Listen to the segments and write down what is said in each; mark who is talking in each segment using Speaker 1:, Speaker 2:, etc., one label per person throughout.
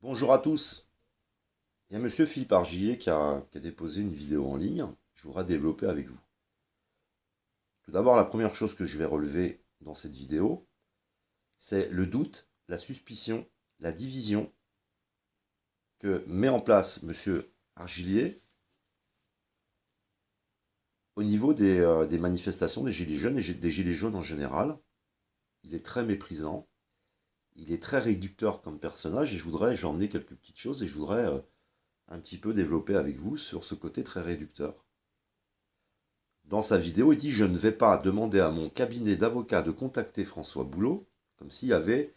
Speaker 1: Bonjour à tous. Il y a Monsieur Philippe Argillier qui a déposé une vidéo en ligne. Je voudrais développer avec vous. Tout d'abord, la première chose que je vais relever dans cette vidéo, c'est le doute, la suspicion, la division que met en place Monsieur Argillier au niveau des manifestations des Gilets jaunes et des Gilets jaunes en général. Il est très méprisant, il est très réducteur comme personnage et j'ai emmené quelques petites choses et je voudrais un petit peu développer avec vous sur ce côté très réducteur. Dans sa vidéo, il dit « Je ne vais pas demander à mon cabinet d'avocat de contacter François Boulot », comme s'il y avait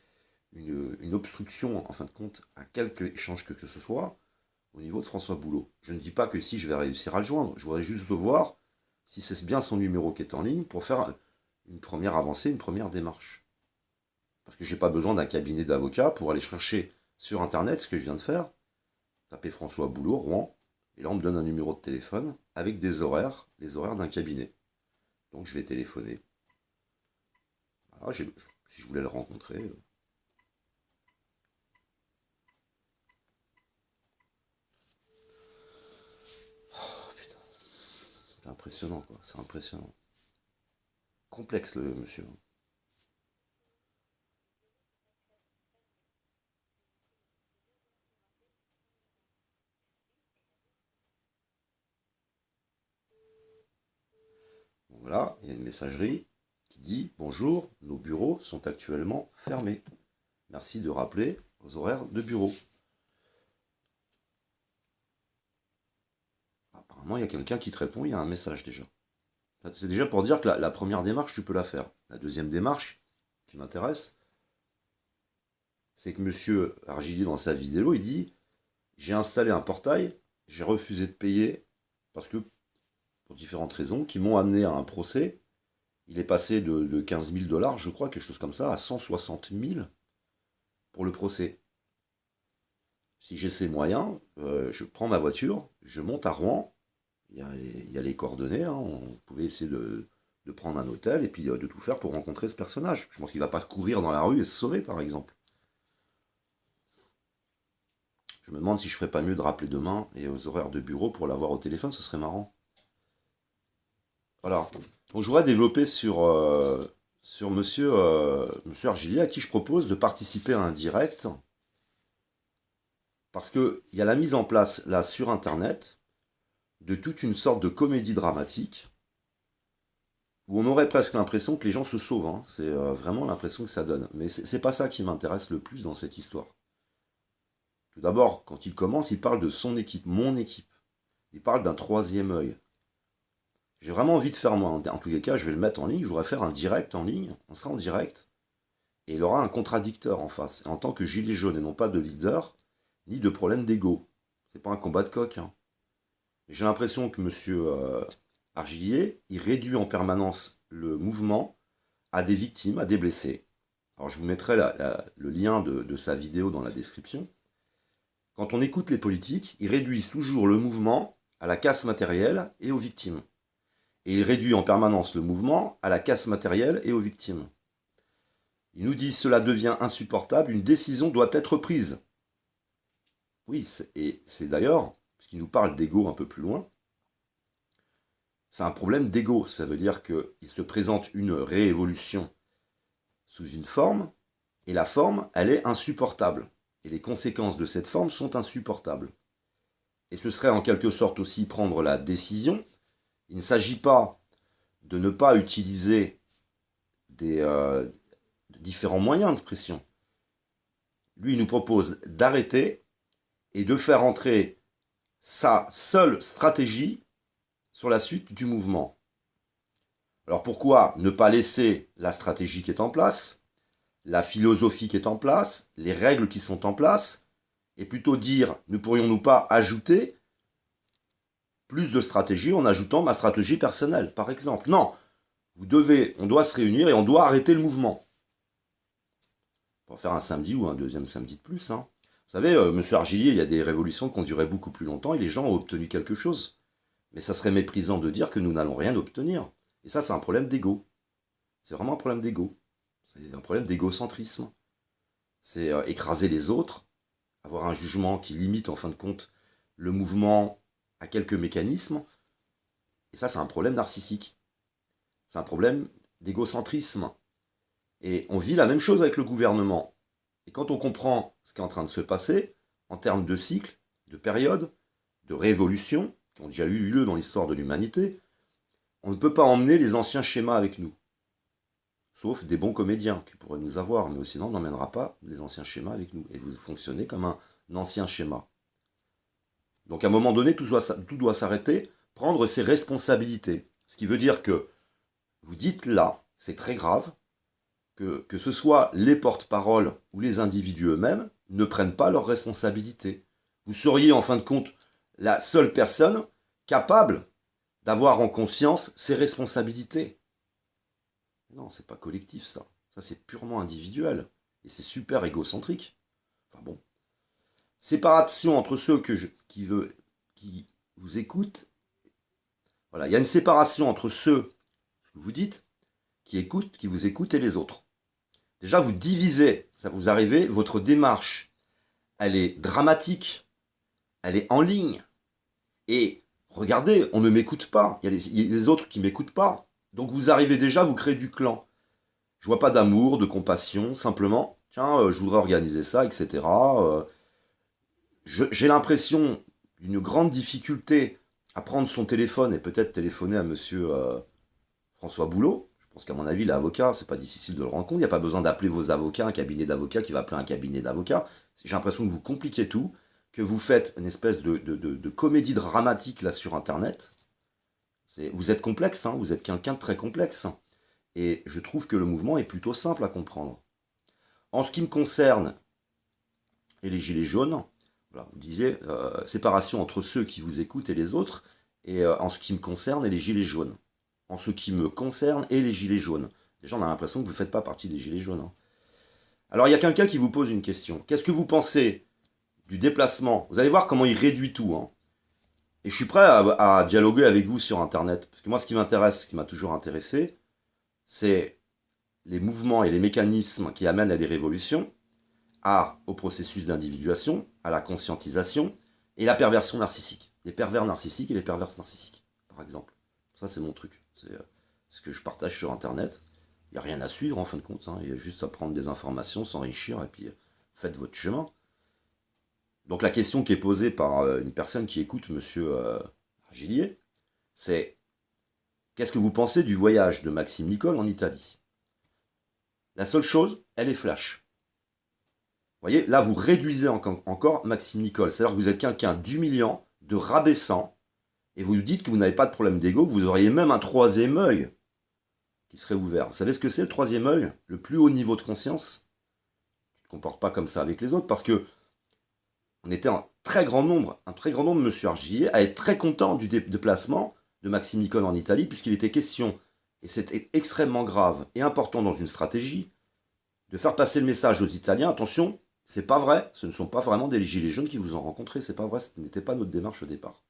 Speaker 1: une obstruction, en fin de compte, à quelque échange que ce soit, au niveau de François Boulot. Je ne dis pas que si je vais réussir à le joindre, je voudrais juste voir si c'est bien son numéro qui est en ligne pour faire une première avancée, une première démarche. Parce que je n'ai pas besoin d'un cabinet d'avocat pour aller chercher sur Internet ce que je viens de faire, taper François Boulot, Rouen, et là on me donne un numéro de téléphone avec des horaires, les horaires d'un cabinet. Donc je vais téléphoner. Voilà, si je voulais le rencontrer. Oh putain, c'est impressionnant quoi, c'est impressionnant. Complexe le monsieur. Donc voilà, il y a une messagerie qui dit « Bonjour, nos bureaux sont actuellement fermés. Merci de rappeler aux horaires de bureau. » Apparemment, il y a quelqu'un qui te répond, il y a un message déjà. C'est déjà pour dire que la première démarche, tu peux la faire. La deuxième démarche, qui m'intéresse, c'est que monsieur Argillier, dans sa vidéo, il dit « J'ai installé un portail, j'ai refusé de payer parce que, pour différentes raisons, qui m'ont amené à un procès. Il est passé de 15 000 dollars, je crois, quelque chose comme ça, à 160 000 pour le procès. Si j'ai ces moyens, je prends ma voiture, je monte à Rouen, il y a les coordonnées, hein, on pouvait essayer de prendre un hôtel et puis de tout faire pour rencontrer ce personnage. Je pense qu'il ne va pas courir dans la rue et se sauver, par exemple. Je me demande si je ferais pas mieux de rappeler demain et aux horaires de bureau pour l'avoir au téléphone, ce serait marrant. Voilà. Donc je voudrais développer sur monsieur Argillier, à qui je propose de participer à un direct, parce qu'il y a la mise en place, là, sur Internet, de toute une sorte de comédie dramatique, où on aurait presque l'impression que les gens se sauvent, hein. C'est vraiment l'impression que ça donne. Mais c'est pas ça qui m'intéresse le plus dans cette histoire. Tout d'abord, quand il commence, il parle de son équipe, mon équipe. Il parle d'un troisième œil. J'ai vraiment envie de faire, moi, en tous les cas, je vais le mettre en ligne, je voudrais faire un direct en ligne, on sera en direct, et il aura un contradicteur en face, en tant que gilet jaune, et non pas de leader, ni de problème d'ego. C'est pas un combat de coq, hein. J'ai l'impression que monsieur Argillier, il réduit en permanence le mouvement à des victimes, à des blessés. Alors je vous mettrai le lien de sa vidéo dans la description. Quand on écoute les politiques, ils réduisent toujours le mouvement à la casse matérielle et aux victimes. Et ils réduisent en permanence le mouvement à la casse matérielle et aux victimes. Ils nous disent cela devient insupportable, une décision doit être prise. Oui, et c'est d'ailleurs, puisqu'il nous parle d'ego un peu plus loin, c'est un problème d'ego. Ça veut dire qu'il se présente une réévolution sous une forme, et la forme, elle est insupportable. Et les conséquences de cette forme sont insupportables. Et ce serait en quelque sorte aussi prendre la décision. Il ne s'agit pas de ne pas utiliser de différents moyens de pression. Lui, il nous propose d'arrêter et de faire entrer sa seule stratégie sur la suite du mouvement. Alors pourquoi ne pas laisser la stratégie qui est en place, la philosophie qui est en place, les règles qui sont en place, et plutôt dire, ne pourrions-nous pas ajouter plus de stratégie en ajoutant ma stratégie personnelle, par exemple. Non, on doit se réunir et on doit arrêter le mouvement. Pour faire un samedi ou un deuxième samedi de plus. Hein. Vous savez, monsieur Argillier, il y a des révolutions qui ont duré beaucoup plus longtemps et les gens ont obtenu quelque chose. Mais ça serait méprisant de dire que nous n'allons rien obtenir. Et ça, c'est un problème d'ego. C'est vraiment un problème d'ego. C'est un problème d'égocentrisme. C'est écraser les autres avoir un jugement qui limite en fin de compte le mouvement à quelques mécanismes. Et ça, c'est un problème narcissique. C'est un problème d'égocentrisme. Et on vit la même chose avec le gouvernement. Et quand on comprend ce qui est en train de se passer, en termes de cycle, de période, de révolution, qui ont déjà eu lieu dans l'histoire de l'humanité, on ne peut pas emmener les anciens schémas avec nous. Sauf des bons comédiens qui pourraient nous avoir, mais sinon on n'emmènera pas les anciens schémas avec nous. Et vous fonctionnez comme un ancien schéma. Donc à un moment donné, tout doit s'arrêter, prendre ses responsabilités. Ce qui veut dire que vous dites là, c'est très grave, que ce soit les porte-paroles ou les individus eux-mêmes, ne prennent pas leurs responsabilités. Vous seriez en fin de compte la seule personne capable d'avoir en conscience ses responsabilités. Non, c'est pas collectif ça. Ça c'est purement individuel. Et c'est super égocentrique. Enfin bon. Séparation entre ceux qui vous écoutent. Voilà, il y a une séparation entre ceux, ce que vous dites, qui vous écoutent et les autres. Déjà, vous divisez, ça vous arrivez, votre démarche, elle est dramatique, elle est en ligne. Et regardez, on ne m'écoute pas, il y a les autres qui ne m'écoutent pas. Donc vous arrivez déjà, vous créez du clan. Je vois pas d'amour, de compassion, simplement, tiens, je voudrais organiser ça, etc. J'ai l'impression d'une grande difficulté à prendre son téléphone et peut-être téléphoner à monsieur François Boulot. Je pense qu'à mon avis, l'avocat, c'est pas difficile de le rendre compte. Il n'y a pas besoin d'appeler vos avocats, un cabinet d'avocats qui va appeler un cabinet d'avocats. J'ai l'impression que vous compliquez tout, que vous faites une espèce de comédie dramatique là sur Internet. Vous êtes complexe, hein, vous êtes quelqu'un de très complexe. Et je trouve que le mouvement est plutôt simple à comprendre. En ce qui me concerne, et les gilets jaunes, voilà, vous disiez, séparation entre ceux qui vous écoutent et les autres, et en ce qui me concerne et les gilets jaunes. En ce qui me concerne et les gilets jaunes. Déjà, on a l'impression que vous ne faites pas partie des gilets jaunes. Hein. Alors, il y a quelqu'un qui vous pose une question. Qu'est-ce que vous pensez du déplacement? Vous allez voir comment il réduit tout. Hein. Et je suis prêt à dialoguer avec vous sur Internet. Parce que moi, ce qui m'intéresse, ce qui m'a toujours intéressé, c'est les mouvements et les mécanismes qui amènent à des révolutions, au processus d'individuation, à la conscientisation, et la perversion narcissique. Les pervers narcissiques et les perverses narcissiques, par exemple. Ça, c'est mon truc. C'est ce que je partage sur Internet. Il n'y a rien à suivre, en fin de compte. Hein. Il y a juste à prendre des informations, s'enrichir, et puis faites votre chemin. Donc la question qui est posée par une personne qui écoute monsieur Gillier, c'est qu'est-ce que vous pensez du voyage de Maxime Nicole en Italie? La seule chose, elle est flash. Vous voyez, là, vous réduisez encore Maxime Nicole. C'est-à-dire que vous êtes quelqu'un d'humiliant, de rabaissant, et vous dites que vous n'avez pas de problème d'ego, vous auriez même un troisième œil qui serait ouvert. Vous savez ce que c'est le troisième œil? Le plus haut niveau de conscience. Tu ne te comportes pas comme ça avec les autres, parce que on était un très grand nombre, monsieur Argillier, à être très content du déplacement de Maxime Nicole en Italie, puisqu'il était question, et c'est extrêmement grave et important dans une stratégie, de faire passer le message aux Italiens, attention, c'est pas vrai, ce ne sont pas vraiment des gilets jaunes qui vous ont rencontré, c'est pas vrai, ce n'était pas notre démarche au départ.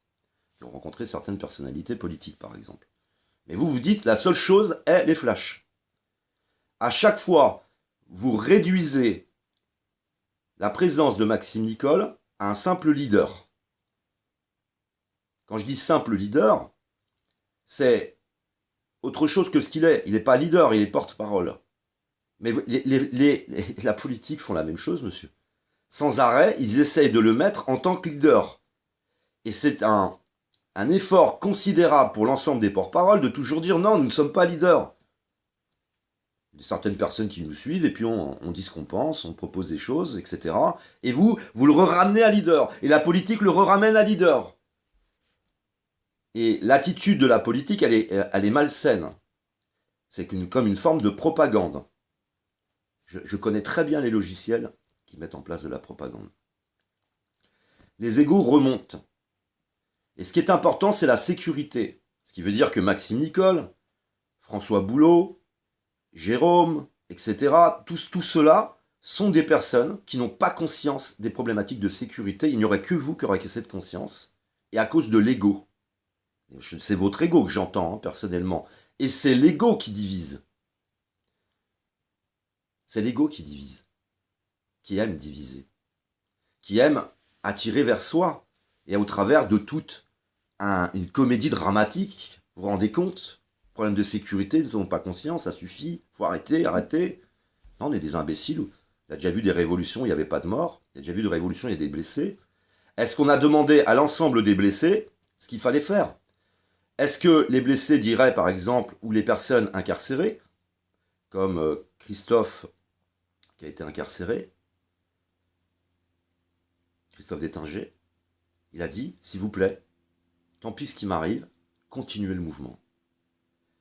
Speaker 1: Qui ont rencontré certaines personnalités politiques, par exemple. Mais vous dites, la seule chose est les flashs. À chaque fois, vous réduisez la présence de Maxime Nicole à un simple leader. Quand je dis simple leader, c'est autre chose que ce qu'il est. Il n'est pas leader, il est porte-parole. Mais la politique font la même chose, monsieur. Sans arrêt, ils essayent de le mettre en tant que leader. Et c'est un effort considérable pour l'ensemble des porte-paroles de toujours dire non, nous ne sommes pas leaders. Il y a certaines personnes qui nous suivent, et puis on dit ce qu'on pense, on propose des choses, etc. Et vous le ramenez à leader. Et la politique le ramène à leader. Et l'attitude de la politique, elle est malsaine. C'est comme une forme de propagande. Je connais très bien les logiciels qui mettent en place de la propagande. Les égos remontent. Et ce qui est important, c'est la sécurité. Ce qui veut dire que Maxime Nicole, François Boulot, Jérôme, etc., tous ceux-là sont des personnes qui n'ont pas conscience des problématiques de sécurité. Il n'y aurait que vous qui aurez cette conscience. Et à cause de l'ego. C'est votre ego que j'entends, hein, personnellement. Et c'est l'ego qui divise. C'est l'ego qui divise. Qui aime diviser. qui aime attirer vers soi, et au travers de toute une comédie dramatique. Vous vous rendez compte? Problème de sécurité, ils n'ont pas conscience, ça suffit, faut arrêter, arrêter. Non, on est des imbéciles. Il a déjà vu des révolutions, il n'y avait pas de morts. Il a déjà vu des révolutions, il y a des blessés. Est-ce qu'on a demandé à l'ensemble des blessés ce qu'il fallait faire? Est-ce que les blessés diraient, par exemple, ou les personnes incarcérées, comme Christophe, qui a été incarcéré, Christophe Détinger, il a dit, s'il vous plaît, tant pis ce qui m'arrive, continuez le mouvement.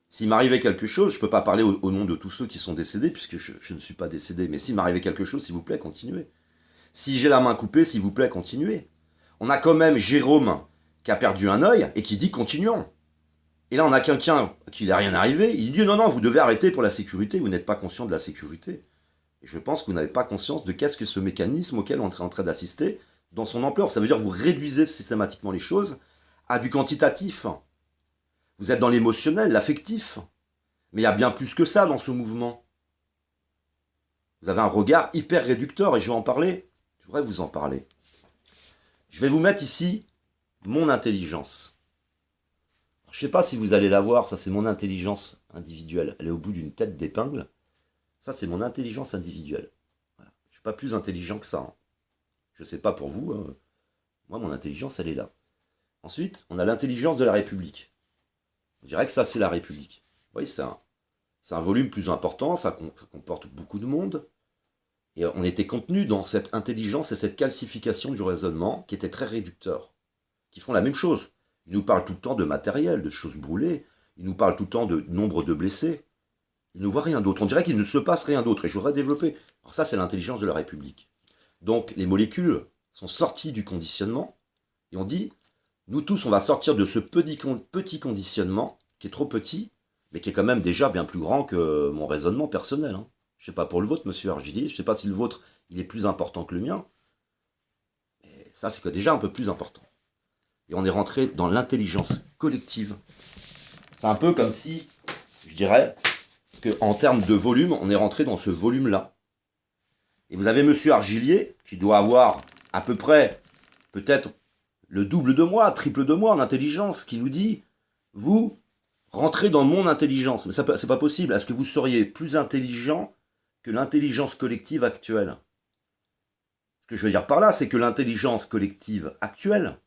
Speaker 1: S'il m'arrivait quelque chose, je ne peux pas parler au nom de tous ceux qui sont décédés, puisque je ne suis pas décédé, mais s'il m'arrivait quelque chose, s'il vous plaît, continuez. Si j'ai la main coupée, s'il vous plaît, continuez. On a quand même Jérôme qui a perdu un œil et qui dit continuons. Et là, on a quelqu'un qui n'a rien arrivé, il dit non, non, vous devez arrêter pour la sécurité, vous n'êtes pas conscient de la sécurité. Et je pense que vous n'avez pas conscience de qu'est-ce que ce mécanisme auquel on est en train d'assister dans son ampleur. Ça veut dire que vous réduisez systématiquement les choses à du quantitatif. Vous êtes dans l'émotionnel, l'affectif. Mais il y a bien plus que ça dans ce mouvement. Vous avez un regard hyper réducteur et je vais en parler. Je voudrais vous en parler. Je vais vous mettre ici mon intelligence. Je ne sais pas si vous allez la voir, ça c'est mon intelligence individuelle. Elle est au bout d'une tête d'épingle. Ça c'est mon intelligence individuelle. Voilà. Je ne suis pas plus intelligent que ça. Hein. Je ne sais pas pour vous. Hein. Moi, mon intelligence, elle est là. Ensuite, on a l'intelligence de la République. On dirait que ça, c'est la République. Oui, c'est un volume plus important, ça comporte beaucoup de monde. Et on était contenu dans cette intelligence et cette calcification du raisonnement qui était très réducteur. Qui font la même chose. Ils nous parlent tout le temps de matériel, de choses brûlées. Ils nous parlent tout le temps de nombre de blessés. Ils ne voient rien d'autre. On dirait qu'il ne se passe rien d'autre. Et je voudrais développer. Alors ça, c'est l'intelligence de la République. Donc, les molécules sont sorties du conditionnement. Et on dit, nous tous, on va sortir de ce petit conditionnement, qui est trop petit, mais qui est quand même déjà bien plus grand que mon raisonnement personnel. Hein. Je ne sais pas pour le vôtre, monsieur Argili. Je ne sais pas si le vôtre, il est plus important que le mien. Mais ça, c'est déjà un peu plus important. Et on est rentré dans l'intelligence collective. C'est un peu comme si, je dirais, qu'en termes de volume, on est rentré dans ce volume-là. Et vous avez monsieur Argilier, qui doit avoir à peu près, peut-être, le double de moi, triple de moi en intelligence, qui nous dit, vous, rentrez dans mon intelligence. Mais c'est pas possible. Est-ce que vous seriez plus intelligent que l'intelligence collective actuelle? Ce que je veux dire par là, c'est que l'intelligence collective actuelle,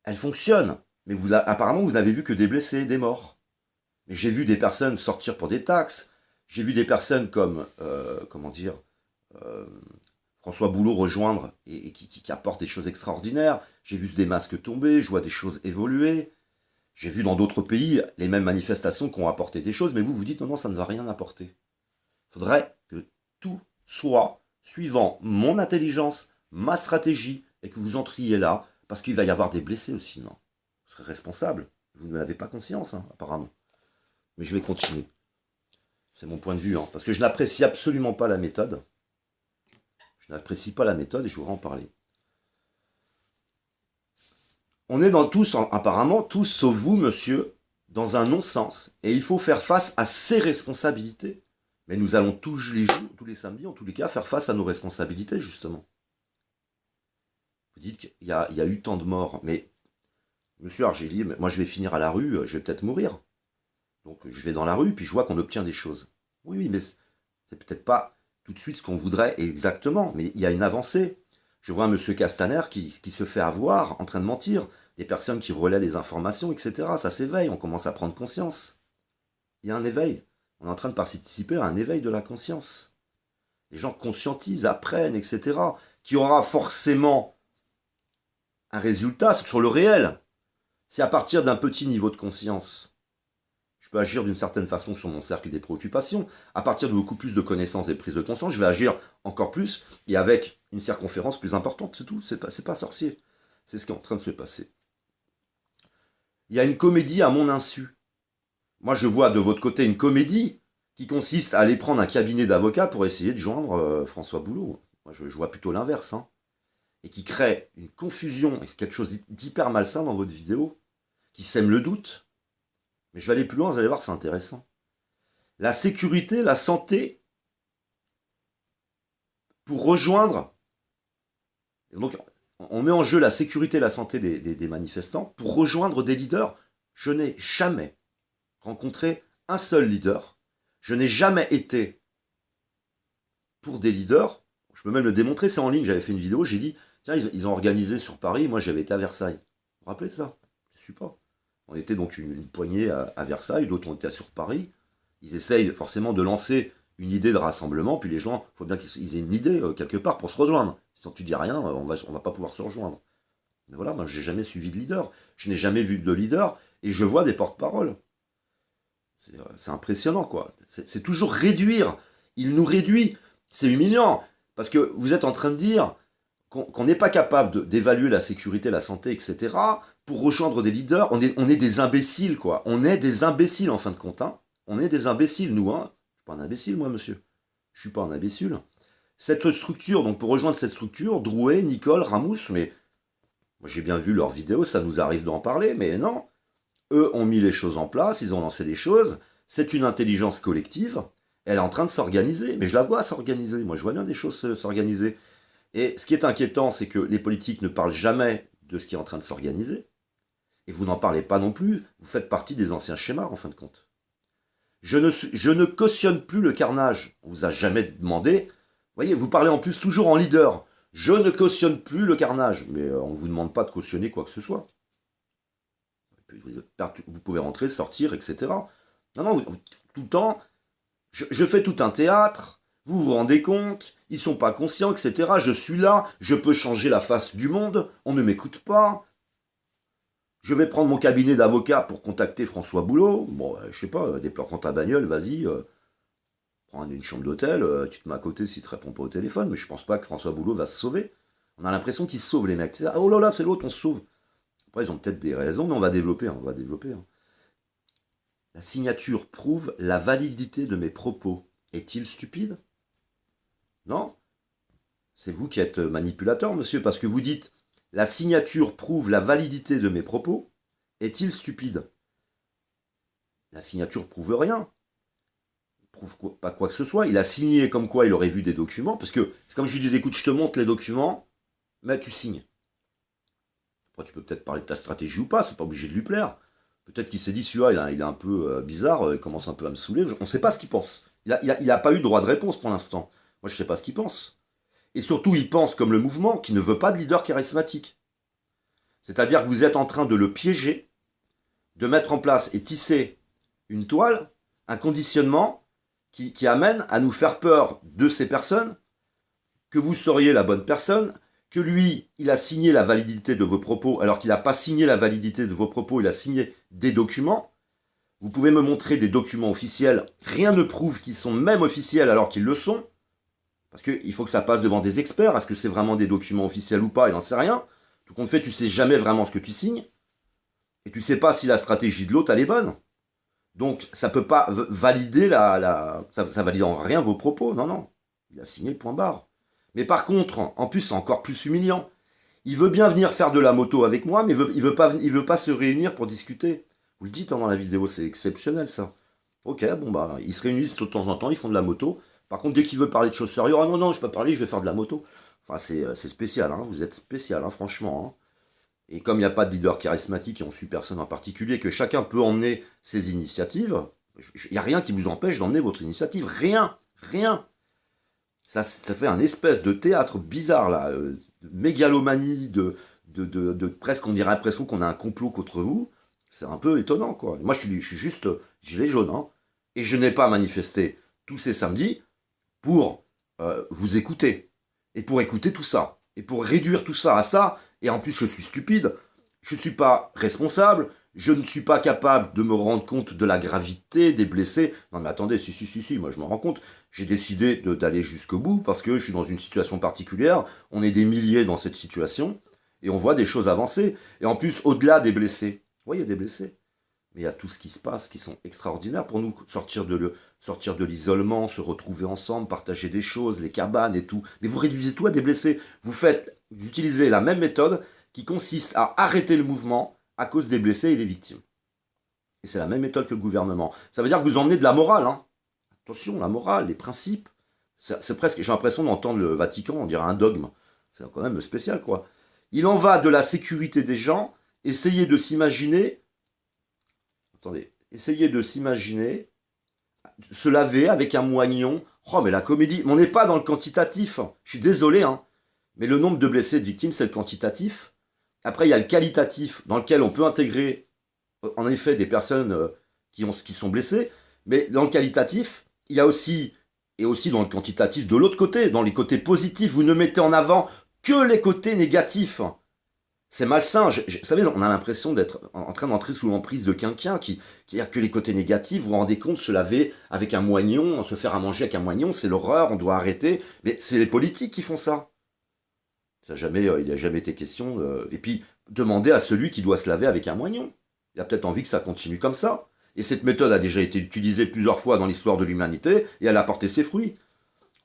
Speaker 1: elle fonctionne. Mais apparemment, vous n'avez vu que des blessés, des morts. Mais j'ai vu des personnes sortir pour des taxes. J'ai vu des personnes comme, François Boulot rejoindre et qui apportent des choses extraordinaires. J'ai vu des masques tomber, je vois des choses évoluer. J'ai vu dans d'autres pays les mêmes manifestations qui ont apporté des choses, mais vous dites non, non, ça ne va rien apporter. Il faudrait que tout soit suivant mon intelligence, ma stratégie, et que vous entriez là, parce qu'il va y avoir des blessés aussi, non? Vous serez responsable. Vous n'en avez pas conscience, hein, apparemment. Mais je vais continuer. C'est mon point de vue, hein, parce que je n'apprécie absolument pas la méthode. Je n'apprécie pas la méthode et je voudrais en parler. On est apparemment tous, sauf vous, monsieur, dans un non-sens. Et il faut faire face à ses responsabilités. Mais nous allons tous les jours, tous les samedis, en tous les cas, faire face à nos responsabilités, justement. Vous dites qu'il y a eu tant de morts, mais, monsieur Argélier, moi je vais finir à la rue, je vais peut-être mourir. Donc je vais dans la rue, puis je vois qu'on obtient des choses. Oui, oui, mais c'est peut-être pas tout de suite ce qu'on voudrait exactement, mais il y a une avancée. Je vois un monsieur Castaner qui se fait avoir en train de mentir, des personnes qui relaient les informations, etc. Ça s'éveille, on commence à prendre conscience. Il y a un éveil. On est en train de participer à un éveil de la conscience. Les gens conscientisent, apprennent, etc. Qui aura forcément un résultat sur le réel. C'est à partir d'un petit niveau de conscience. Je peux agir d'une certaine façon sur mon cercle des préoccupations. À partir de beaucoup plus de connaissances et de prise de conscience, je vais agir encore plus et avec une circonférence plus importante. C'est tout, c'est pas sorcier. C'est ce qui est en train de se passer. Il y a une comédie à mon insu. Moi, je vois de votre côté une comédie qui consiste à aller prendre un cabinet d'avocats pour essayer de joindre François Boulot. Moi, je vois plutôt l'inverse. Hein. Et qui crée une confusion et quelque chose d'hyper malsain dans votre vidéo, qui sème le doute. Mais je vais aller plus loin, vous allez voir, c'est intéressant. La sécurité, la santé pour rejoindre. Donc, on met en jeu la sécurité et la santé des manifestants pour rejoindre des leaders. Je n'ai jamais rencontré un seul leader. Je n'ai jamais été pour des leaders. Je peux même le démontrer, c'est en ligne. J'avais fait une vidéo, j'ai dit, tiens, ils ont organisé sur Paris, moi j'avais été à Versailles. Vous vous rappelez de ça? Je ne suis pas. On était donc une poignée à Versailles, d'autres ont été sur Paris. Ils essayent forcément de lancer une idée de rassemblement, puis les gens, il faut bien qu'ils aient une idée quelque part pour se rejoindre. Si tu dis rien, on va pas pouvoir se rejoindre. Mais voilà, moi j'ai jamais suivi de leader, je n'ai jamais vu de leader, et je vois des porte-paroles. C'est impressionnant, quoi. C'est toujours réduire. Il nous réduit. C'est humiliant, parce que vous êtes en train de dire qu'on n'est pas capable d'évaluer la sécurité, la santé, etc., pour rejoindre des leaders. On est des imbéciles, quoi. On est des imbéciles, en fin de compte. Hein. On est des imbéciles, nous. Hein. Je suis pas un imbécile, moi, monsieur. Je suis pas un imbécile. Cette structure, donc pour rejoindre cette structure, Drouet, Nicole, Ramous, mais moi j'ai bien vu leurs vidéos, ça nous arrive d'en parler, mais non. Eux ont mis les choses en place, ils ont lancé les choses. C'est une intelligence collective. Elle est en train de s'organiser, mais je la vois s'organiser. Moi, je vois bien des choses s'organiser. Et ce qui est inquiétant, c'est que les politiques ne parlent jamais de ce qui est en train de s'organiser. Et vous n'en parlez pas non plus. Vous faites partie des anciens schémas, en fin de compte. Je ne cautionne plus le carnage. On vous a jamais demandé. Vous voyez, vous parlez en plus toujours en leader. Je ne cautionne plus le carnage. Mais on ne vous demande pas de cautionner quoi que ce soit. Vous pouvez rentrer, sortir, etc. Non, non, tout le temps, je fais tout un théâtre. Vous vous rendez compte, ils sont pas conscients, etc. Je suis là, je peux changer la face du monde, on ne m'écoute pas. Je vais prendre mon cabinet d'avocat pour contacter François Boulot. Bon, je sais pas, déplore ta bagnole, vas-y, prends une chambre d'hôtel, tu te mets à côté s'il te répond pas au téléphone, mais je pense pas que François Boulot va se sauver. On a l'impression qu'ils se sauvent, les mecs. Ah, oh là là, c'est l'autre, on se sauve. Après, ils ont peut-être des raisons, mais on va développer, on va développer. Hein. La signature prouve la validité de mes propos. Est-il stupide? Non? C'est vous qui êtes manipulateur, monsieur, parce que vous dites la signature prouve la validité de mes propos. Est-il stupide? La signature prouve rien. Il prouve pas quoi que ce soit. Il a signé comme quoi il aurait vu des documents, parce que c'est comme je lui disais, écoute, je te montre les documents, mais tu signes. Après, tu peux peut-être parler de ta stratégie ou pas, c'est pas obligé de lui plaire. Peut-être qu'il s'est dit, celui-là, il est un peu bizarre, il commence un peu à me saouler. On ne sait pas ce qu'il pense. Il a pas eu de droit de réponse pour l'instant. Moi, je ne sais pas ce qu'il pense. Et surtout, il pense comme le mouvement qui ne veut pas de leader charismatique. C'est-à-dire que vous êtes en train de le piéger, de mettre en place et tisser une toile, un conditionnement qui amène à nous faire peur de ces personnes, que vous seriez la bonne personne, que lui, il a signé la validité de vos propos, alors qu'il n'a pas signé la validité de vos propos, il a signé des documents. Vous pouvez me montrer des documents officiels, rien ne prouve qu'ils sont même officiels alors qu'ils le sont, parce qu'il faut que ça passe devant des experts, est-ce que c'est vraiment des documents officiels ou pas, il n'en sait rien. Tout compte fait, tu sais jamais vraiment ce que tu signes, et tu sais pas si la stratégie de l'autre, elle est bonne. Donc, ça peut pas valider ça valide en rien vos propos, non, non. Il a signé, point barre. Mais par contre, en plus, c'est encore plus humiliant. Il veut bien venir faire de la moto avec moi, mais il veut pas se réunir pour discuter. Vous le dites dans la vidéo, c'est exceptionnel ça. Ok, bon bah, ils se réunissent de temps en temps, ils font de la moto. Par contre, dès qu'il veut parler de choses sérieuses, ah non, non, je peux pas parler, je vais faire de la moto. Enfin, c'est spécial, hein, vous êtes spécial, hein, franchement. Hein. Et comme il n'y a pas de leader charismatique et on suit personne en particulier, que chacun peut emmener ses initiatives, il n'y a rien qui vous empêche d'emmener votre initiative. Rien, rien. Ça fait un espèce de théâtre bizarre, là, de mégalomanie, de presque, on dirait l'impression qu'on a un complot contre vous. C'est un peu étonnant, quoi. Moi, je suis juste gilet jaune, hein, et je n'ai pas manifesté tous ces samedis pour vous écouter, et pour écouter tout ça, et pour réduire tout ça à ça, et en plus, je suis stupide, je ne suis pas responsable, je ne suis pas capable de me rendre compte de la gravité des blessés. Non mais attendez, si, moi je m'en rends compte. J'ai décidé d'aller jusqu'au bout parce que je suis dans une situation particulière. On est des milliers dans cette situation et on voit des choses avancer. Et en plus, au-delà des blessés, oui, il y a des blessés. Mais il y a tout ce qui se passe qui sont extraordinaires pour nous. Sortir de l'isolement, se retrouver ensemble, partager des choses, les cabanes et tout. Mais vous réduisez tout à des blessés. Vous utilisez la même méthode qui consiste à arrêter le mouvement à cause des blessés et des victimes. Et c'est la même méthode que le gouvernement. Ça veut dire que vous emmenez de la morale. Hein. Attention, la morale, les principes. C'est presque, j'ai l'impression d'entendre le Vatican, on dirait un dogme. C'est quand même spécial, quoi. Il en va de la sécurité des gens. Essayez de s'imaginer, attendez, essayez de s'imaginer se laver avec un moignon. Oh, mais la comédie, mais on n'est pas dans le quantitatif. Je suis désolé, hein. Mais le nombre de blessés et de victimes, c'est le quantitatif. Après, il y a le qualitatif, dans lequel on peut intégrer, en effet, des personnes qui sont blessées. Mais dans le qualitatif, il y a aussi, et aussi dans le quantitatif de l'autre côté, dans les côtés positifs, vous ne mettez en avant que les côtés négatifs. C'est malsain. Vous savez, on a l'impression d'être en train d'entrer sous l'emprise de quelqu'un qui a que les côtés négatifs. Vous vous rendez compte, se laver avec un moignon, se faire à manger avec un moignon, c'est l'horreur, on doit arrêter. Mais c'est les politiques qui font ça. Il n'a jamais été question. Et puis, demandez à celui qui doit se laver avec un moignon. Il a peut-être envie que ça continue comme ça. Et cette méthode a déjà été utilisée plusieurs fois dans l'histoire de l'humanité et elle a porté ses fruits.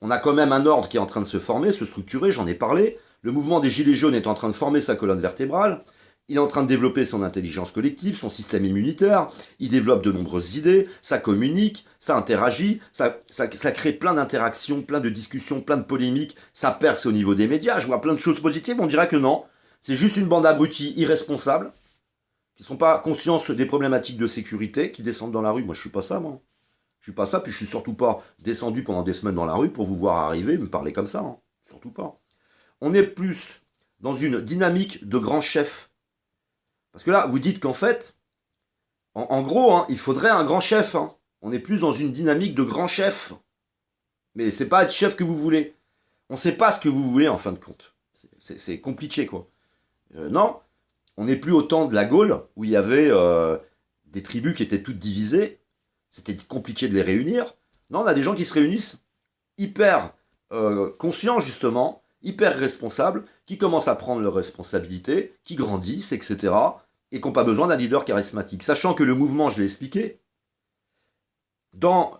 Speaker 1: On a quand même un ordre qui est en train de se former, se structurer, j'en ai parlé. Le mouvement des Gilets jaunes est en train de former sa colonne vertébrale. Il est en train de développer son intelligence collective, son système immunitaire. Il développe de nombreuses idées, ça communique, ça interagit, ça crée plein d'interactions, plein de discussions, plein de polémiques. Ça perce au niveau des médias. Je vois plein de choses positives. On dirait que non. C'est juste une bande d'abrutis irresponsables qui ne sont pas conscients des problématiques de sécurité, qui descendent dans la rue. Moi, je suis pas ça, moi. Je suis pas ça, puis je suis surtout pas descendu pendant des semaines dans la rue pour vous voir arriver et me parler comme ça. Hein. Surtout pas. On est plus dans une dynamique de grand chef. Parce que là, vous dites qu'en fait, en gros, hein, il faudrait un grand chef. Hein. On est plus dans une dynamique de grand chef. Mais c'est pas être chef que vous voulez. On sait pas ce que vous voulez en fin de compte. C'est compliqué, quoi. Non, on n'est plus au temps de la Gaule, où il y avait des tribus qui étaient toutes divisées. C'était compliqué de les réunir. Non, on a des gens qui se réunissent hyper conscients, justement, hyper responsables, qui commencent à prendre leurs responsabilités, qui grandissent, etc., et qui n'ont pas besoin d'un leader charismatique. Sachant que le mouvement, je l'ai expliqué, dans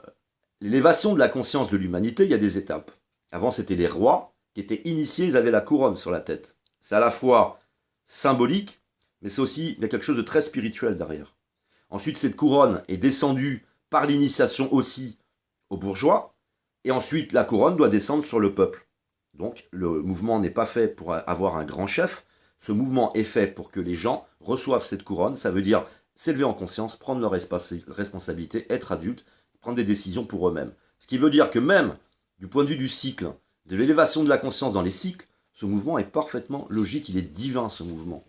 Speaker 1: l'élévation de la conscience de l'humanité, il y a des étapes. Avant, c'était les rois qui étaient initiés, ils avaient la couronne sur la tête. C'est à la fois symbolique, mais c'est aussi, il y a quelque chose de très spirituel derrière. Ensuite, cette couronne est descendue par l'initiation aussi aux bourgeois, et ensuite la couronne doit descendre sur le peuple. Donc le mouvement n'est pas fait pour avoir un grand chef, ce mouvement est fait pour que les gens reçoivent cette couronne, ça veut dire s'élever en conscience, prendre leurs responsabilités, être adultes, prendre des décisions pour eux-mêmes. Ce qui veut dire que même du point de vue du cycle, de l'élévation de la conscience dans les cycles, ce mouvement est parfaitement logique, il est divin ce mouvement.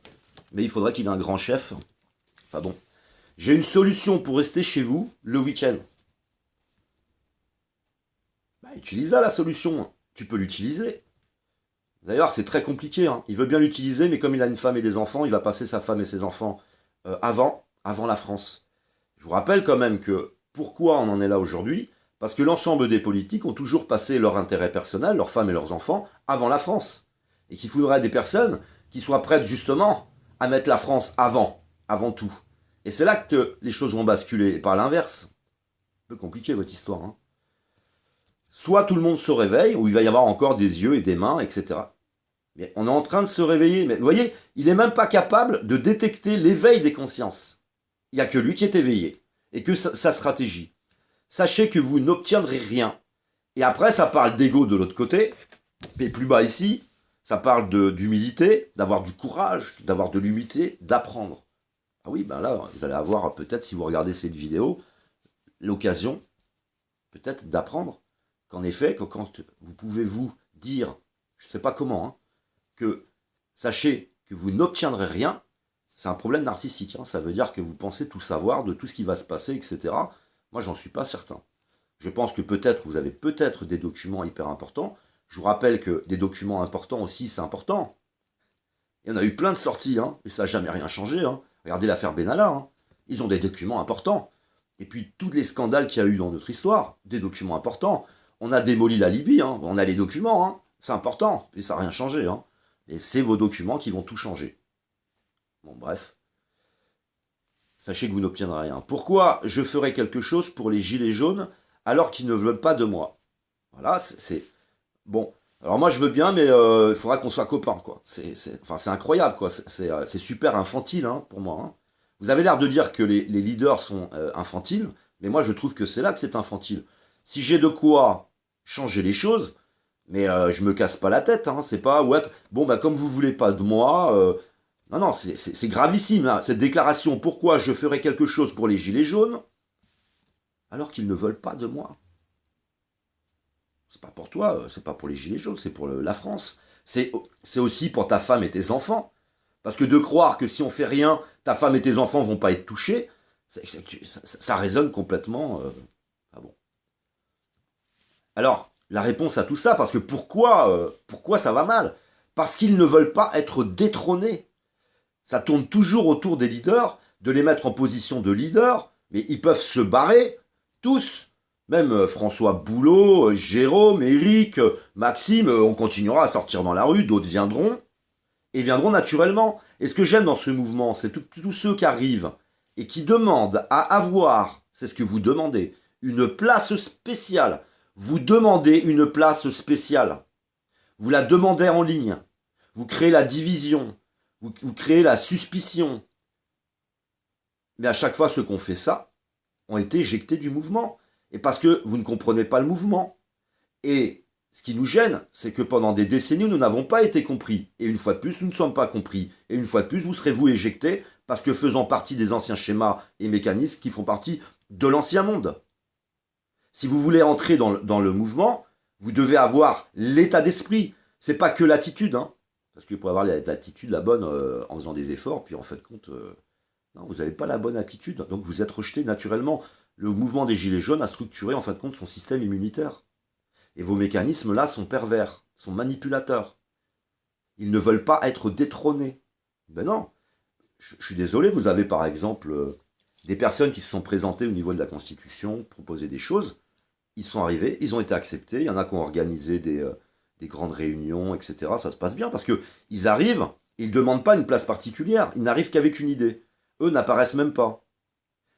Speaker 1: Mais il faudrait qu'il ait un grand chef. Enfin bon. J'ai une solution pour rester chez vous le week-end. Bah, utilise-la la solution. Tu peux l'utiliser. D'ailleurs, c'est très compliqué. Hein. Il veut bien l'utiliser, mais comme il a une femme et des enfants, il va passer sa femme et ses enfants avant la France. Je vous rappelle quand même que pourquoi on en est là aujourd'hui? Parce que l'ensemble des politiques ont toujours passé leur intérêt personnel, leurs femmes et leurs enfants, avant la France. Et qu'il faudrait des personnes qui soient prêtes justement à mettre la France avant tout. Et c'est là que les choses vont basculer, et pas l'inverse. Un peu compliqué votre histoire. Hein. Soit tout le monde se réveille, ou il va y avoir encore des yeux et des mains, etc. Mais on est en train de se réveiller. Mais vous voyez, il n'est même pas capable de détecter l'éveil des consciences. Il n'y a que lui qui est éveillé. Et que sa stratégie. Sachez que vous n'obtiendrez rien. Et après, ça parle d'ego de l'autre côté. Et plus bas ici, ça parle d'humilité, d'avoir du courage, d'avoir de l'humilité, d'apprendre. Ah oui, ben là, vous allez avoir peut-être, si vous regardez cette vidéo, l'occasion peut-être d'apprendre qu'en effet, que quand vous pouvez vous dire, je ne sais pas comment, hein, que sachez que vous n'obtiendrez rien, c'est un problème narcissique. Hein, ça veut dire que vous pensez tout savoir de tout ce qui va se passer, etc. Moi, j'en suis pas certain. Je pense que peut-être, vous avez peut-être des documents hyper importants. Je vous rappelle que des documents importants aussi, c'est important. Il y en a eu plein de sorties, hein, et ça n'a jamais rien changé. Hein. Regardez l'affaire Benalla, hein. Ils ont des documents importants. Et puis tous les scandales qu'il y a eu dans notre histoire, des documents importants. On a démoli la Libye, hein. On a les documents, hein. C'est important, et ça n'a rien changé. Hein. Et c'est vos documents qui vont tout changer. Bon, bref. Sachez que vous n'obtiendrez rien. Pourquoi je ferai quelque chose pour les gilets jaunes alors qu'ils ne veulent pas de moi? Voilà, c'est... Bon, alors moi je veux bien, mais il faudra qu'on soit copains, quoi. C'est incroyable, quoi. C'est super infantile, hein, pour moi. Hein. Vous avez l'air de dire que les leaders sont infantiles, mais moi je trouve que c'est là que c'est infantile. Si j'ai de quoi changer les choses, mais je me casse pas la tête, hein, c'est pas, ouais, bon, bah comme vous voulez pas de moi, non, non, c'est gravissime, hein, cette déclaration, pourquoi je ferais quelque chose pour les gilets jaunes, alors qu'ils ne veulent pas de moi. C'est pas pour toi, c'est pas pour les gilets jaunes, c'est pour la France. C'est aussi pour ta femme et tes enfants. Parce que de croire que si on fait rien, ta femme et tes enfants vont pas être touchés, ça résonne complètement. Ah bon. Alors, la réponse à tout ça, parce que pourquoi ça va mal? Parce qu'ils ne veulent pas être détrônés. Ça tourne toujours autour des leaders, de les mettre en position de leader, mais ils peuvent se barrer, tous. Même François Boulot, Jérôme, Éric, Maxime, on continuera à sortir dans la rue, d'autres viendront, et viendront naturellement. Et ce que j'aime dans ce mouvement, c'est tous ceux qui arrivent et qui demandent à avoir, c'est ce que vous demandez, une place spéciale. Vous demandez une place spéciale. Vous la demandez en ligne. Vous créez la division. Vous créez la suspicion. Mais à chaque fois, ceux qui ont fait ça ont été éjectés du mouvement. Et parce que vous ne comprenez pas le mouvement. Et ce qui nous gêne, c'est que pendant des décennies, nous n'avons pas été compris. Et une fois de plus, nous ne sommes pas compris. Et une fois de plus, vous serez vous éjectés parce que faisant partie des anciens schémas et mécanismes qui font partie de l'ancien monde. Si vous voulez entrer dans le mouvement, vous devez avoir l'état d'esprit. C'est pas que l'attitude, hein. Parce que pour avoir l'attitude la bonne en faisant des efforts, puis en fait compte, non, vous n'avez pas la bonne attitude, donc vous êtes rejeté naturellement. Le mouvement des Gilets jaunes a structuré en fin de compte son système immunitaire. Et vos mécanismes là sont pervers, sont manipulateurs. Ils ne veulent pas être détrônés. Ben non. Je suis désolé, vous avez par exemple des personnes qui se sont présentées au niveau de la Constitution, proposer des choses. Ils sont arrivés, ils ont été acceptés. Il y en a qui ont organisé des grandes réunions, etc. Ça se passe bien parce qu'ils arrivent, ils ne demandent pas une place particulière. Ils n'arrivent qu'avec une idée. Eux n'apparaissent même pas.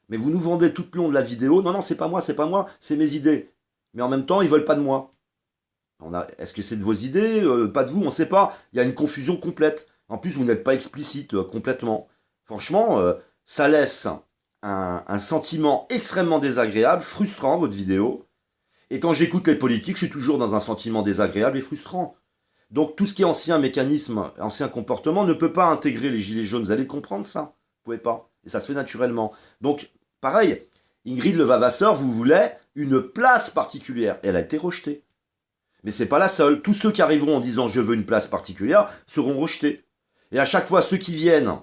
Speaker 1: Mais vous nous vendez tout le long de la vidéo, non, non, c'est pas moi, c'est mes idées. Mais en même temps, ils veulent pas de moi. Est-ce que c'est de vos idées, pas de vous, on ne sait pas. Il y a une confusion complète. En plus, vous n'êtes pas explicite complètement. Franchement, ça laisse un sentiment extrêmement désagréable, frustrant, votre vidéo. Et quand j'écoute les politiques, je suis toujours dans un sentiment désagréable et frustrant. Donc tout ce qui est ancien mécanisme, ancien comportement, ne peut pas intégrer les gilets jaunes. Vous allez comprendre ça. Vous pouvez pas. Et ça se fait naturellement. Donc, pareil, Ingrid Levavasseur vous voulait une place particulière. Et elle a été rejetée. Mais c'est pas la seule. Tous ceux qui arriveront en disant je veux une place particulière seront rejetés. Et à chaque fois, ceux qui viennent,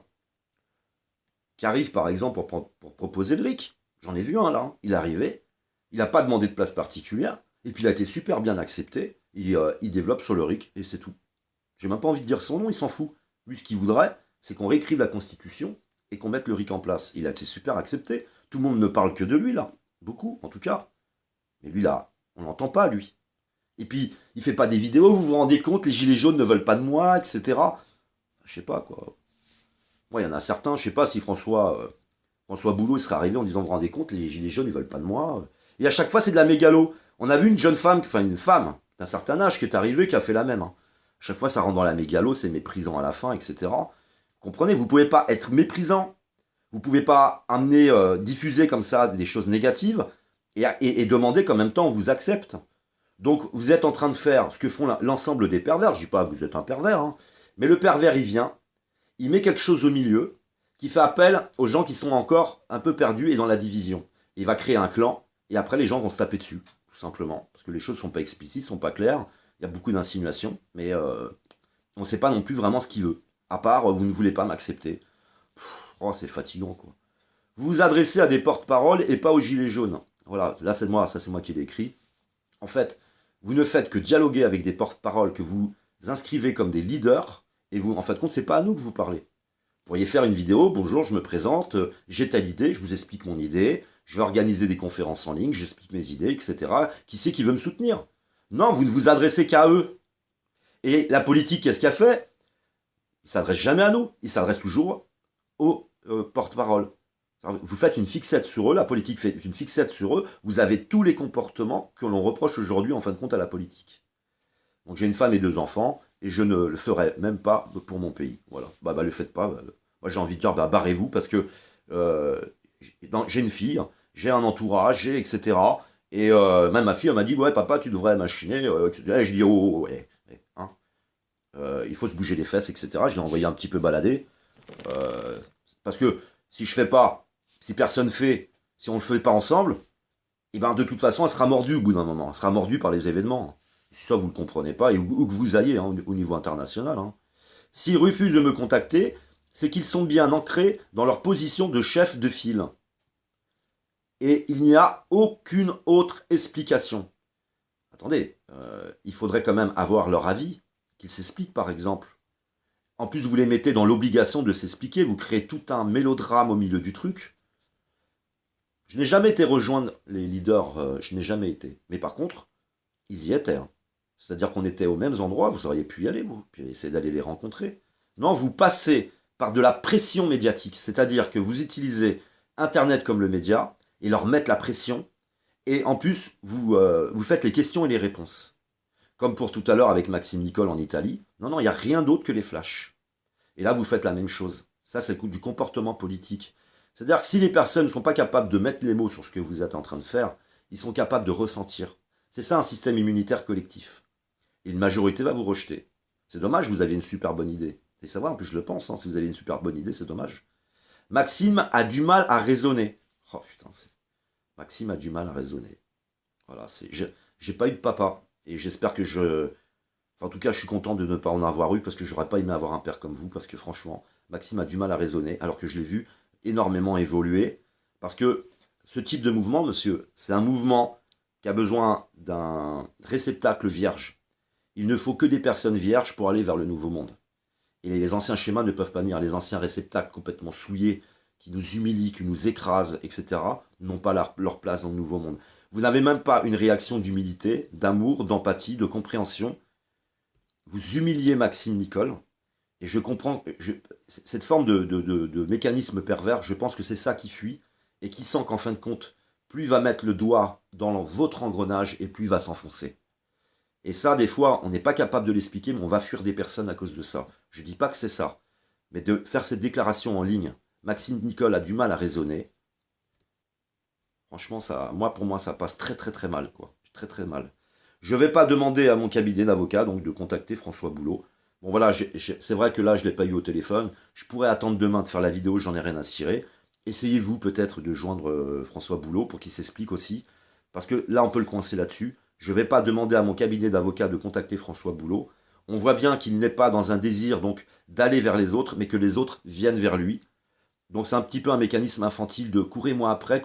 Speaker 1: qui arrivent par exemple pour proposer le RIC, j'en ai vu un là, hein. Il est arrivé, il n'a pas demandé de place particulière, et puis il a été super bien accepté, il développe sur le RIC, et c'est tout. J'ai même pas envie de dire son nom, il s'en fout. Lui, ce qu'il voudrait, c'est qu'on réécrive la Constitution et qu'on mette le RIC en place. Il a été super accepté. Tout le monde ne parle que de lui là, beaucoup en tout cas. Mais lui là, on n'entend pas lui. Et puis, il fait pas des vidéos, vous vous rendez compte, les gilets jaunes ne veulent pas de moi, etc. Je sais pas, quoi. Moi, il y en a certains, je sais pas si François Boulot il serait arrivé en disant, vous vous rendez compte, les gilets jaunes, ils veulent pas de moi. Et à chaque fois, c'est de la mégalo. On a vu une jeune femme, enfin une femme d'un certain âge qui est arrivée, qui a fait la même. Hein. À chaque fois, ça rentre dans la mégalo, c'est méprisant à la fin, etc. Comprenez, vous pouvez pas être méprisant. Vous pouvez pas amener, diffuser comme ça des choses négatives et demander qu'en même temps, on vous accepte. Donc vous êtes en train de faire ce que font l'ensemble des pervers. Je dis pas que vous êtes un pervers, hein, mais le pervers il vient, il met quelque chose au milieu qui fait appel aux gens qui sont encore un peu perdus et dans la division. Il va créer un clan et après les gens vont se taper dessus, tout simplement, parce que les choses sont pas explicites, sont pas claires. Il y a beaucoup d'insinuations, mais on ne sait pas non plus vraiment ce qu'il veut. À part vous ne voulez pas m'accepter. Oh c'est fatigant quoi. Vous vous adressez à des porte-paroles et pas aux gilets jaunes. Voilà, là c'est moi, ça c'est moi qui l'ai écrit. En fait, vous ne faites que dialoguer avec des porte-paroles que vous inscrivez comme des leaders, et vous, en fait, compte, c'est pas à nous que vous parlez. Vous pourriez faire une vidéo, bonjour, je me présente, j'ai telle idée, je vous explique mon idée, je vais organiser des conférences en ligne, j'explique mes idées, etc. Qui c'est qui veut me soutenir? Non, vous ne vous adressez qu'à eux. Et la politique, qu'est-ce qu'elle fait? Il ne s'adresse jamais à nous, il s'adresse toujours aux porte-paroles. Vous faites une fixette sur eux, la politique fait une fixette sur eux, vous avez tous les comportements que l'on reproche aujourd'hui en fin de compte à la politique. Donc j'ai une femme et 2 enfants, et je ne le ferai même pas pour mon pays. Voilà. Bah le faites pas. Moi j'ai envie de dire, barrez-vous, parce que j'ai une fille, j'ai un entourage, etc. Et même ma fille, elle m'a dit, ouais, papa, tu devrais machiner. Et je dis, oh, oh, ouais, ouais, hein, il faut se bouger les fesses, etc. Je l'ai envoyé un petit peu balader. Euh, Parce que si je fais pas, si personne fait, si on le fait pas ensemble, et ben de toute façon, elle sera mordue au bout d'un moment. Elle sera mordue par les événements. Si ça, vous le comprenez pas, et où que vous ayez, hein, au niveau international. Hein. S'ils refusent de me contacter, c'est qu'ils sont bien ancrés dans leur position de chef de file. Et il n'y a aucune autre explication. Attendez, il faudrait quand même avoir leur avis, qu'ils s'expliquent par exemple. En plus, vous les mettez dans l'obligation de s'expliquer, vous créez tout un mélodrame au milieu du truc. Je n'ai jamais été rejoindre les leaders, je n'ai jamais été. Mais par contre, ils y étaient. Hein. C'est-à-dire qu'on était aux mêmes endroits, vous auriez pu y aller, vous, puis essayer d'aller les rencontrer. Non, vous passez par de la pression médiatique, c'est-à-dire que vous utilisez Internet comme le média, et leur mettre la pression, et en plus, vous faites les questions et les réponses. Comme pour tout à l'heure avec Maxime Nicole en Italie. Non, non, il n'y a rien d'autre que les flashs. Et là, vous faites la même chose. Ça, c'est du comportement politique. C'est-à-dire que si les personnes ne sont pas capables de mettre les mots sur ce que vous êtes en train de faire, ils sont capables de ressentir. C'est ça un système immunitaire collectif. Et une majorité va vous rejeter. C'est dommage, vous avez une super bonne idée. Et ça va, en plus je le pense, hein, si vous avez une super bonne idée, c'est dommage. Maxime a du mal à raisonner. Oh putain, Maxime a du mal à raisonner. Voilà, j'ai pas eu de papa. Et j'espère que je... Enfin, en tout cas, je suis content de ne pas en avoir eu, parce que j'aurais pas aimé avoir un père comme vous, parce que franchement, Maxime a du mal à raisonner, alors que je l'ai vu énormément évoluer. Parce que ce type de mouvement, monsieur, c'est un mouvement qui a besoin d'un réceptacle vierge. Il ne faut que des personnes vierges pour aller vers le nouveau monde. Et les anciens schémas ne peuvent pas venir. Les anciens réceptacles complètement souillés, qui nous humilient, qui nous écrasent, etc., n'ont pas leur place dans le nouveau monde. Vous n'avez même pas une réaction d'humilité, d'amour, d'empathie, de compréhension. Vous humiliez Maxime Nicole. Et je comprends, cette forme de mécanisme pervers, je pense que c'est ça qui fuit, et qui sent qu'en fin de compte, plus il va mettre le doigt dans votre engrenage, et plus il va s'enfoncer. Et ça, des fois, on n'est pas capable de l'expliquer, mais on va fuir des personnes à cause de ça. Je ne dis pas que c'est ça. Mais de faire cette déclaration en ligne, Maxime Nicole a du mal à raisonner. Franchement, pour moi, ça passe très très très mal, quoi. Très très mal. Je ne vais pas demander à mon cabinet d'avocat, donc de contacter François Boulot. Bon voilà, c'est vrai que là, je ne l'ai pas eu au téléphone. Je pourrais attendre demain de faire la vidéo, j'en ai rien à cirer. Essayez-vous peut-être de joindre François Boulot pour qu'il s'explique aussi. Parce que là, on peut le coincer là-dessus. Je ne vais pas demander à mon cabinet d'avocat de contacter François Boulot. On voit bien qu'il n'est pas dans un désir donc d'aller vers les autres, mais que les autres viennent vers lui. Donc c'est un petit peu un mécanisme infantile de courez-moi après,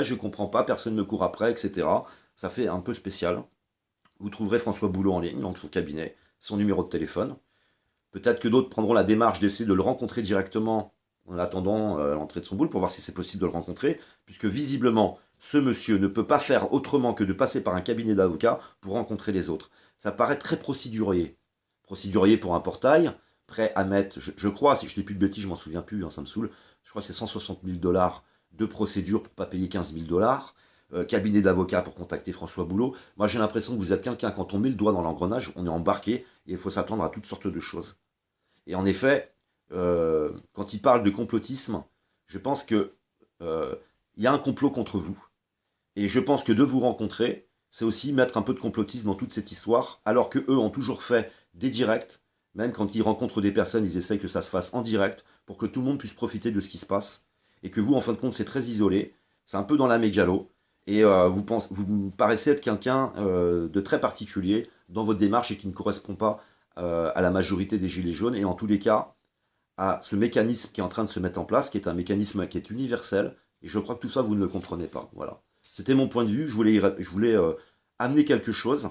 Speaker 1: je comprends pas, personne ne court après, etc. Ça fait un peu spécial. Vous trouverez François Boulot en ligne, donc son cabinet, son numéro de téléphone. Peut-être que d'autres prendront la démarche d'essayer de le rencontrer directement en attendant l'entrée de son boule pour voir si c'est possible de le rencontrer, puisque visiblement, ce monsieur ne peut pas faire autrement que de passer par un cabinet d'avocats pour rencontrer les autres. Ça paraît très procédurier. Procédurier pour un portail, prêt à mettre, je crois, si je dis plus de bêtises, je m'en souviens plus, hein, ça me saoule, je crois que c'est 160 000 dollars de procédure pour pas payer 15 000 dollars. Cabinet d'avocat pour contacter François Boulot. Moi j'ai l'impression que vous êtes quelqu'un, quand on met le doigt dans l'engrenage, on est embarqué et il faut s'attendre à toutes sortes de choses. Et en effet, quand il parle de complotisme, je pense que il y a un complot contre vous. Et je pense que de vous rencontrer, c'est aussi mettre un peu de complotisme dans toute cette histoire, alors que eux ont toujours fait des directs. Même quand ils rencontrent des personnes, ils essayent que ça se fasse en direct pour que tout le monde puisse profiter de ce qui se passe. Et que vous, en fin de compte, c'est très isolé. C'est un peu dans la mégalo. Et vous me paraissez être quelqu'un de très particulier dans votre démarche et qui ne correspond pas à la majorité des Gilets jaunes. Et en tous les cas, à ce mécanisme qui est en train de se mettre en place, qui est un mécanisme qui est universel. Et je crois que tout ça, vous ne le comprenez pas. Voilà. C'était mon point de vue. Je voulais amener quelque chose.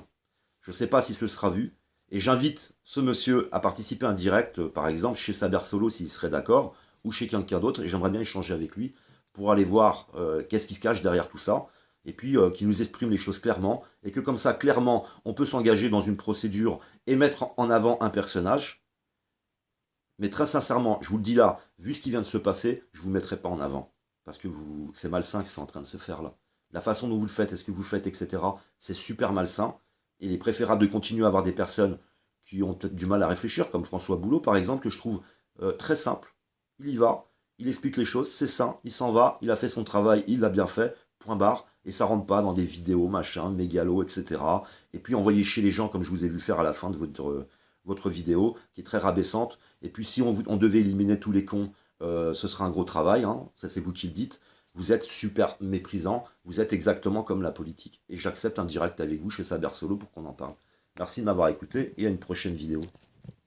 Speaker 1: Je ne sais pas si ce sera vu. Et j'invite ce monsieur à participer à un direct, par exemple, chez Saber Solo, s'il serait d'accord, ou chez quelqu'un d'autre. Et j'aimerais bien échanger avec lui pour aller voir qu'est-ce qui se cache derrière tout ça. Et puis qu'il nous exprime les choses clairement. Et que comme ça, clairement, on peut s'engager dans une procédure et mettre en avant un personnage. Mais très sincèrement, je vous le dis là, vu ce qui vient de se passer, je ne vous mettrai pas en avant. Parce que c'est malsain que c'est en train de se faire là. La façon dont vous le faites, est-ce que vous le faites, etc., c'est super malsain. Et il est préférable de continuer à avoir des personnes qui ont peut-être du mal à réfléchir, comme François Boulot, par exemple, que je trouve très simple. Il y va, il explique les choses, c'est sain, il s'en va, il a fait son travail, il l'a bien fait, point barre, et ça rentre pas dans des vidéos, machin, mégalo, etc. Et puis envoyez chez les gens, comme je vous ai vu le faire à la fin de votre vidéo, qui est très rabaissante. Et puis si on devait éliminer tous les cons, ce serait un gros travail, hein, ça c'est vous qui le dites. Vous êtes super méprisant, vous êtes exactement comme la politique. Et j'accepte un direct avec vous chez Saber Solo pour qu'on en parle. Merci de m'avoir écouté et à une prochaine vidéo.